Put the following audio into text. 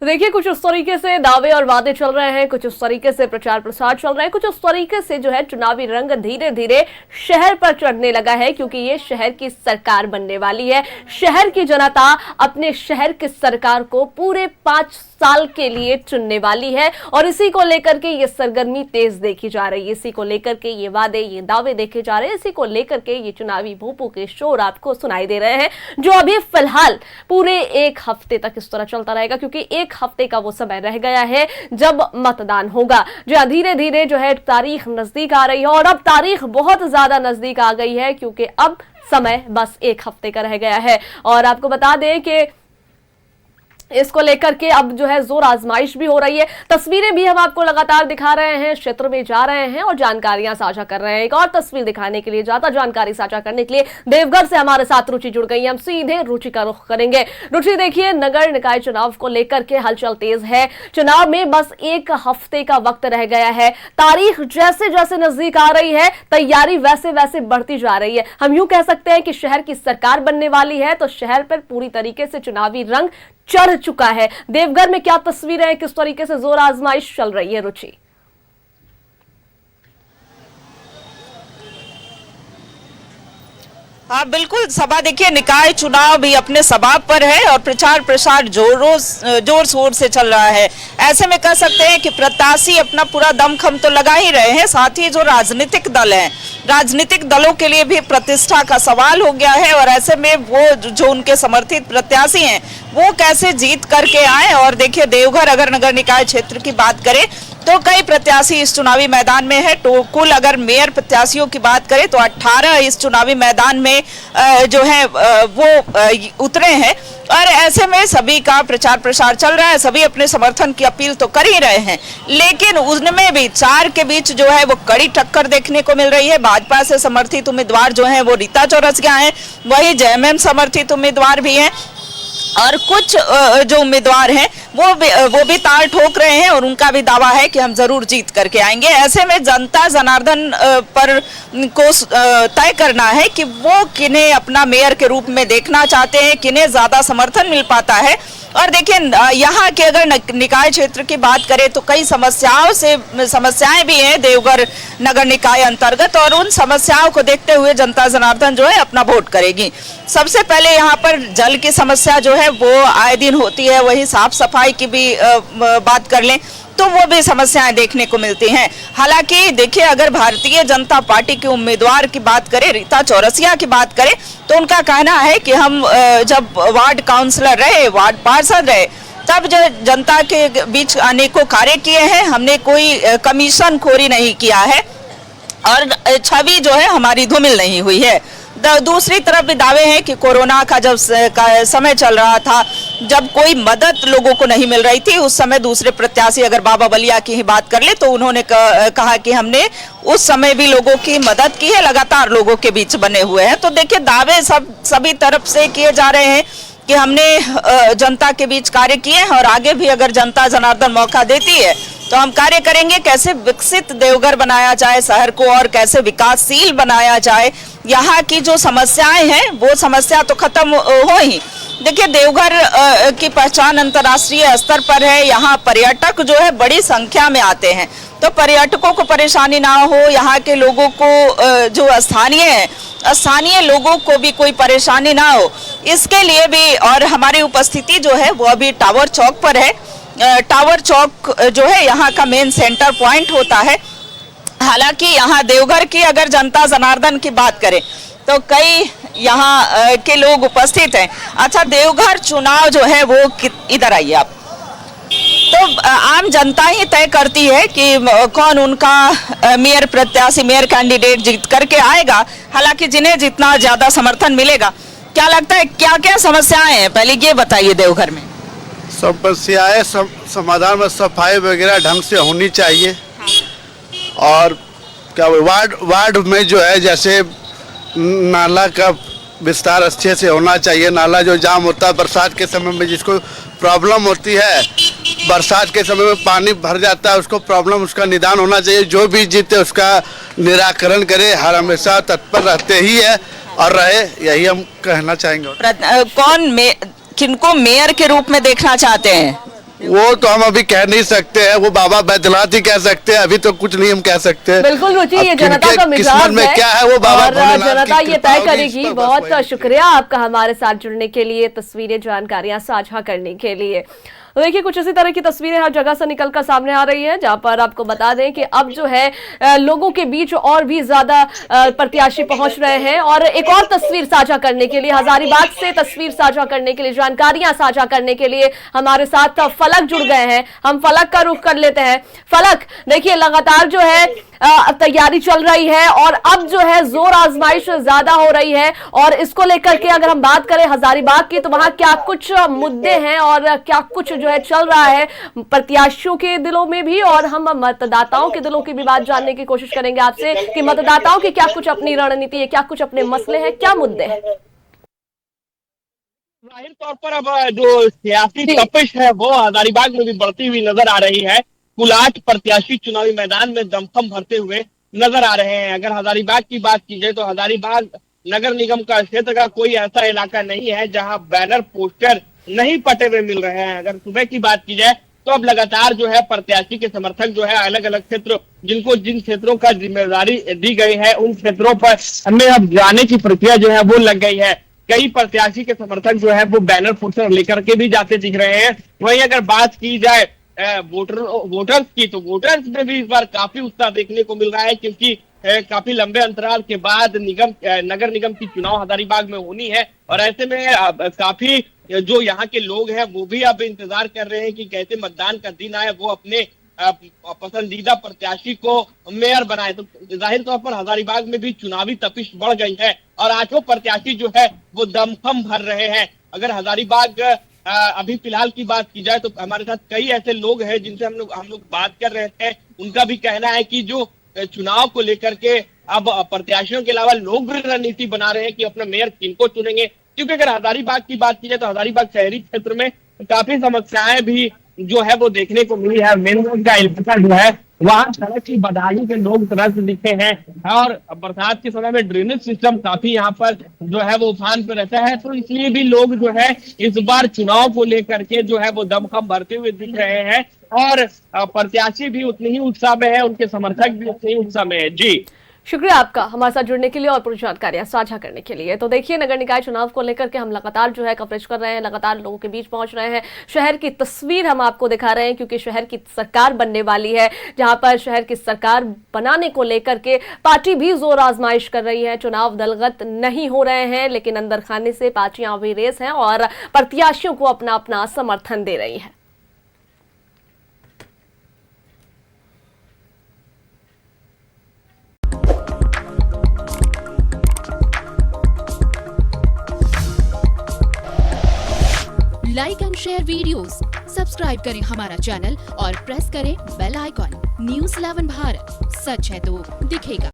देखिए, कुछ उस तरीके से दावे और वादे चल रहे हैं, कुछ उस तरीके से प्रचार प्रसार चल रहे हैं, कुछ उस तरीके से जो है चुनावी रंग धीरे धीरे शहर पर चढ़ने लगा है, क्योंकि ये शहर की सरकार बनने वाली है। शहर की जनता अपने शहर की सरकार को पूरे 5 साल के लिए चुनने वाली है और इसी को लेकर के ये सरगर्मी तेज देखी जा रही है, इसी को लेकर के ये वादे, ये दावे देखे जा रहे हैं, इसी को लेकर के ये चुनावी भूपों के शोर आपको सुनाई दे रहे हैं, जो अभी फिलहाल पूरे 1 हफ्ते तक इस तरह चलता रहेगा, क्योंकि 1 हफ्ते का वो समय रह गया है जब मतदान होगा। जो धीरे धीरे जो है तारीख नजदीक आ रही है और अब तारीख बहुत ज्यादा नजदीक आ गई है, क्योंकि अब समय बस 1 हफ्ते का रह गया है। और आपको बता दें कि इसको लेकर के अब जो है जोर आजमाइश भी हो रही है। तस्वीरें भी हम आपको लगातार दिखा रहे हैं, क्षेत्र में जा रहे हैं और जानकारियां साझा कर रहे हैं। एक और तस्वीर दिखाने के लिए, ज्यादा जानकारी साझा करने के लिए देवघर से हमारे साथ रुचि जुड़ गई है। हम सीधे रुचि का रुख करेंगे। रुचि, देखिए, नगर निकाय चुनाव को लेकर के हलचल तेज है। चुनाव में बस 1 हफ्ते का वक्त रह गया है। तारीख जैसे जैसे नजदीक आ रही है, तैयारी वैसे वैसे बढ़ती जा रही है। हम यूं कह सकते हैं कि शहर की सरकार बनने वाली है, तो शहर पर पूरी तरीके से चुनावी रंग चढ़ चुका है। देवघर में क्या तस्वीरें हैं, किस तरीके से जोर आजमाइश चल रही है, रुचि? हाँ बिल्कुल, सभा देखिए, निकाय चुनाव भी अपने सबाब पर है और प्रचार प्रसार जोर शोर से चल रहा है। ऐसे में कह सकते हैं कि प्रत्याशी अपना पूरा दमखम तो लगा ही रहे हैं, साथ ही जो राजनीतिक दल हैं, राजनीतिक दलों के लिए भी प्रतिष्ठा का सवाल हो गया है। और ऐसे में वो जो उनके समर्थित प्रत्याशी हैं वो कैसे जीत करके आए। और देखिए, देवघर अगर नगर निकाय क्षेत्र की बात करें तो कई प्रत्याशी इस चुनावी मैदान में है। तो कुल अगर मेयर प्रत्याशियों की बात करें तो 18 इस चुनावी मैदान में जो है वो उतरे हैं। और ऐसे में सभी का प्रचार प्रसार चल रहा है, सभी अपने समर्थन की अपील तो कर ही रहे हैं, लेकिन उनमें भी 4 के बीच जो है वो कड़ी टक्कर देखने को मिल रही है। भाजपा से समर्थित उम्मीदवार जो है वो रीता चौरसिया हैं, वही जेएमएम समर्थित उम्मीदवार भी हैं और कुछ जो उम्मीदवार हैं वो भी ताल ठोक रहे हैं और उनका भी दावा है कि हम जरूर जीत करके आएंगे। ऐसे में जनता जनार्दन पर को तय करना है कि वो किन्हें अपना मेयर के रूप में देखना चाहते हैं, किन्हें ज्यादा समर्थन मिल पाता है। और देखिए, यहाँ के अगर निकाय क्षेत्र की बात करें तो कई समस्याएं भी हैं देवघर नगर निकाय अंतर्गत, और उन समस्याओं को देखते हुए जनता जनार्दन जो है अपना वोट करेगी। सबसे पहले यहाँ पर जल की समस्या जो है वो आए दिन होती है, वही साफ सफाई की भी बात कर लें तो वो भी समस्याएं देखने को मिलती हैं। हालांकि देखिए, अगर भारतीय जनता पार्टी के उम्मीदवार की बात करें, रीता चौरसिया की बात करें, तो उनका कहना है कि हम जब वार्ड काउंसलर रहे, वार्ड पार्षद रहे, तब जो जनता के बीच अनेकों कार्य किए हैं, हमने कोई कमीशन खोरी नहीं किया है और छवि जो है हमारी धूमिल नहीं हुई है। दूसरी तरफ भी दावे हैं कि कोरोना का जब समय चल रहा था, जब कोई मदद लोगों को नहीं मिल रही थी, उस समय दूसरे प्रत्याशी अगर बाबा बलिया की ही बात कर ले तो उन्होंने कहा कि हमने उस समय भी लोगों की मदद की है, लगातार लोगों के बीच बने हुए हैं। तो देखिए, दावे सभी तरफ से किए जा रहे हैं कि हमने जनता के बीच कार्य किए हैं और आगे भी अगर जनता जनार्दन मौका देती है तो हम कार्य करेंगे। कैसे विकसित देवघर बनाया जाए शहर को और कैसे विकासशील बनाया जाए, यहाँ की जो समस्याएं हैं वो समस्या तो खत्म हो ही। देखिए, देवघर की पहचान अंतर्राष्ट्रीय स्तर पर है, यहाँ पर्यटक जो है बड़ी संख्या में आते हैं, तो पर्यटकों को परेशानी ना हो, यहाँ के लोगों को जो स्थानीय लोगों को भी कोई परेशानी ना हो, इसके लिए भी। और हमारी उपस्थिति जो है वो अभी टावर चौक पर है। टावर चौक जो है यहाँ का मेन सेंटर पॉइंट होता है। हालांकि यहाँ देवघर की अगर जनता जनार्दन की बात करें तो कई यहाँ के लोग उपस्थित हैं। अच्छा, देवघर चुनाव जो है वो इधर आइए आप, तो आम जनता ही तय करती है कि कौन उनका मेयर प्रत्याशी, मेयर कैंडिडेट जीत करके आएगा। हालांकि जिन्हें जितना ज्यादा समर्थन मिलेगा, क्या लगता है क्या क्या समस्याएं हैं, पहले ये बताइए देवघर में? समस्याएं समाधान में सफाई वगैरह ढंग से होनी चाहिए। और क्या वार्ड में जो है जैसे नाला का विस्तार अच्छे से होना चाहिए। नाला जो जाम होता है बरसात के समय में, जिसको प्रॉब्लम होती है, बरसात के समय में पानी भर जाता है, उसको प्रॉब्लम, उसका निदान होना चाहिए। जो भी जीते उसका निराकरण करे, हर हमेशा तत्पर रहते ही है और रहे, यही हम कहना चाहेंगे। किनको मेयर के रूप में देखना चाहते हैं? वो तो हम अभी कह नहीं सकते हैं, वो बाबा बैद्यनाथ ही कह सकते हैं, अभी तो कुछ नहीं हम कह सकते। बिल्कुल रुचि, ये अब जनता का किस्मत मिजाज में है क्या है वो बाबा और भोलेनाथ की जनता ये कृपा तय होगी, करेगी। इस पर बस बहुत वही। शुक्रिया आपका हमारे साथ जुड़ने के लिए, तस्वीरें जानकारियां साझा करने के लिए। तो देखिए कुछ इसी तरह की तस्वीरें हर जगह से निकलकर सामने आ रही हैं, जहां पर आपको बता दें कि अब जो है लोगों के बीच और भी ज्यादा प्रत्याशी पहुंच रहे हैं। और एक और तस्वीर साझा करने के लिए, हजारीबाग से तस्वीर साझा करने के लिए, जानकारियां साझा करने के लिए हमारे साथ फलक जुड़ गए हैं। हम फलक का रुख कर लेते हैं। फलक, देखिए लगातार जो है तैयारी चल रही है और अब जो है जोर आजमाइश ज्यादा हो रही है, और इसको लेकर के अगर हम बात करें हजारीबाग की, तो वहां क्या कुछ मुद्दे हैं और क्या कुछ जो है चल रहा है प्रत्याशियों के दिलों में भी, और हम मतदाताओं के दिलों की भी बात जानने की कोशिश करेंगे आपसे कि मतदाताओं की क्या कुछ अपनी रणनीति है, क्या कुछ अपने मसले हैं, क्या मुद्दे हैं। जाहिर तौर पर अब जो सियासी तपिश है वो हजारीबाग में भी बढ़ती हुई नजर आ रही है। कुल 8 प्रत्याशी चुनावी मैदान में दमखम भरते हुए नजर आ रहे हैं। अगर हजारीबाग की बात की जाए तो हजारीबाग नगर निगम का क्षेत्र का कोई ऐसा इलाका नहीं है जहां बैनर पोस्टर नहीं पटे हुए मिल रहे हैं। अगर सुबह की बात की जाए तो अब लगातार जो है प्रत्याशी के समर्थक जो है अलग अलग क्षेत्र, जिनको जिन क्षेत्रों का जिम्मेदारी दी गई है उन क्षेत्रों पर हमें अब जाने की प्रक्रिया जो है वो लग गई है। कई प्रत्याशी के समर्थक जो है वो बैनर पोस्टर लेकर के भी जाते दिख रहे हैं। वहीं अगर बात की जाए वोटर्स की, तो वोटर्स में भी इस बार काफी उत्साह देखने को मिल रहा है, क्योंकि काफी लंबे अंतराल के बाद नगर निगम की चुनाव हजारीबाग में होनी है। और ऐसे में काफी जो यहाँ के लोग हैं वो भी अब इंतजार कर रहे हैं कि कैसे मतदान का दिन आए, वो अपने पसंदीदा प्रत्याशी को मेयर बनाए। तो जाहिर तौर पर हजारीबाग में भी चुनावी तपिश बढ़ गई है और 8 प्रत्याशी जो है वो दमखम भर रहे हैं। अगर हजारीबाग अभी फिलहाल की बात की जाए तो हमारे साथ कई ऐसे लोग हैं जिनसे हम लोग बात कर रहे थे। उनका भी कहना है कि जो चुनाव को लेकर के अब प्रत्याशियों के अलावा लोग भी रणनीति बना रहे हैं कि अपना मेयर किनको चुनेंगे, क्योंकि अगर हजारीबाग की बात की जाए तो हजारीबाग शहरी क्षेत्र में काफी समस्याएं भी जो है वो देखने को मिली है। मेन रोड का इलाका जो है वहाँ सड़क की बदहाली के लोग तरह से दिखे हैं और बरसात के समय में ड्रेनेज सिस्टम काफी यहाँ पर जो है वो उफान पे रहता है, तो इसलिए भी लोग जो है इस बार चुनाव को लेकर के जो है वो दमखम भरते हुए दिख रहे हैं और प्रत्याशी भी उतनी ही उत्साह में है, उनके समर्थक भी उतनी ही उत्साह में है। जी शुक्रिया आपका हमारे साथ जुड़ने के लिए और पूरी जानकारियां साझा करने के लिए। तो देखिए नगर निकाय चुनाव को लेकर के हम लगातार जो है कवरेज कर रहे हैं, लगातार लोगों के बीच पहुंच रहे हैं। शहर की तस्वीर हम आपको दिखा रहे हैं, क्योंकि शहर की सरकार बनने वाली है, जहां पर शहर की सरकार बनाने को लेकर के पार्टी भी जोर आजमाइश कर रही है। चुनाव दलगत नहीं हो रहे हैं, लेकिन अंदर खाने से पार्टियां अभी रेस हैं और प्रत्याशियों को अपना अपना समर्थन दे रही है। Like and share videos, subscribe करें हमारा चैनल और प्रेस करें बेल आइकॉन। News 11 भारत, सच है तो दिखेगा।